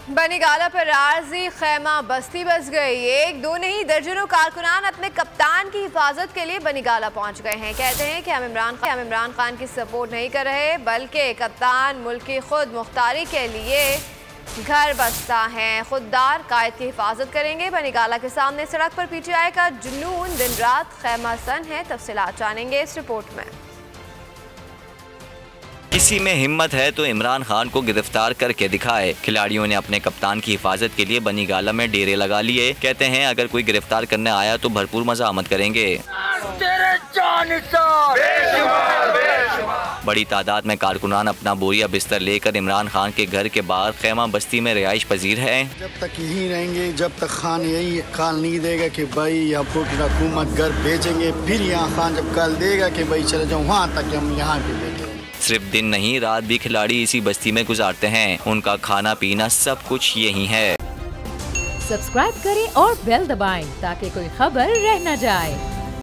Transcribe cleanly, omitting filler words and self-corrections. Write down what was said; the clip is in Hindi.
बनीगाला पर आरजी खैमा बस्ती बस गई। एक दो नहीं दर्जनों कारकुनान अपने कप्तान की हिफाजत के लिए बनीगाला पहुंच गए हैं। कहते हैं कि हम इमरान खान की सपोर्ट नहीं कर रहे, बल्कि कप्तान मुल्क की खुद मुख्तारी के लिए घर बसता है, खुददार कायद की हिफाजत करेंगे। बनीगाला के सामने सड़क पर पीटीआई का जुनून दिन रात खैमा सन है। तफसीलात जानेंगे इस रिपोर्ट में। किसी में हिम्मत है तो इमरान खान को गिरफ्तार करके दिखाए। खिलाड़ियों ने अपने कप्तान की हिफाजत के लिए बनीगाला में डेरे लगा लिए। कहते हैं अगर कोई गिरफ्तार करने आया तो भरपूर मज़ाहमत करेंगे। बड़ी तादाद में कारकुनान अपना बोरिया बिस्तर लेकर इमरान खान के घर के बाहर खैमा बस्ती में रिहाइश पजीर है। जब तक यहीं रहेंगे, जब तक खान यही कॉल नहीं देगा कि भाई यहाँ पुलिस हुकूमत घर भेजेंगे, फिर यहाँ खान जब कॉल देगा कि भाई चले जाओ वहाँ तक हम यहाँ भी भेजेंगे। सिर्फ दिन नहीं रात भी खिलाड़ी इसी बस्ती में गुजारते हैं। उनका खाना पीना सब कुछ यही है। सब्सक्राइब करें और बेल दबाएं ताकि कोई खबर रह न जाए।